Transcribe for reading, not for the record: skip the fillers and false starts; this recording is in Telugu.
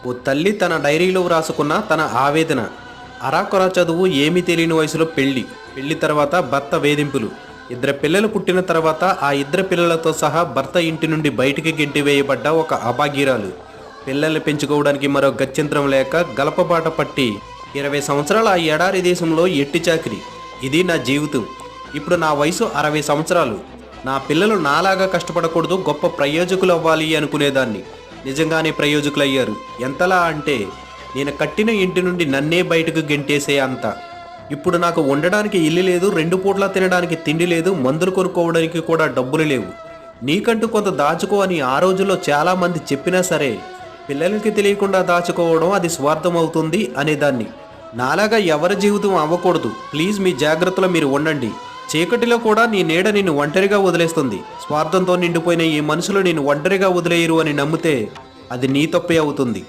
ఓ తల్లి తన డైరీలో వ్రాసుకున్న తన ఆవేదన. అరాకొర చదువు, ఏమీ తెలియని వయసులో పెళ్లి తర్వాత భర్త వేధింపులు. ఇద్దరు పిల్లలు పుట్టిన తర్వాత ఆ ఇద్దరు పిల్లలతో సహా భర్త ఇంటి నుండి బయటికి గెంటివేయబడ్డ ఒక అభాగ్యురాలు. పిల్లల్ని పెంచుకోవడానికి మరో గత్యంతరం లేక గలపబాట పట్టి 20 సంవత్సరాల ఆ ఎడారి దేశంలో ఎట్టి చాకిరి. ఇది నా జీవితం. ఇప్పుడు నా వయసు 60 సంవత్సరాలు. నా పిల్లలు నాలాగా కష్టపడకూడదు, గొప్ప ప్రయోజకులు అవ్వాలి అనుకునేదాన్ని. నిజంగానే ప్రయోజకులయ్యారు. ఎంతలా అంటే నేను కట్టిన ఇంటి నుండి నన్నే బయటకు గెంటేసే అంత. ఇప్పుడు నాకు ఉండడానికి ఇల్లు లేదు, 2 పూట్ల తినడానికి తిండి లేదు, మందులు కొనుక్కోవడానికి కూడా డబ్బులు లేవు. నీకంటూ కొంత దాచుకో అని ఆ రోజుల్లో చాలామంది చెప్పినా సరే పిల్లలకి తెలియకుండా దాచుకోవడం అది స్వార్థం అవుతుంది అనేదాన్ని. నాలాగా ఎవరి జీవితం అవ్వకూడదు. ప్లీజ్ మీ జాగ్రత్తలో మీరు ఉండండి. చీకటిలో కూడా నీ నీడ నిన్ను ఒంటరిగా వదిలేస్తుంది. స్వార్థంతో నిండిపోయిన ఈ మనుషులు నిన్ను ఒంటరిగా వదిలేయరు అని నమ్మితే అది నీ తప్పే అవుతుంది.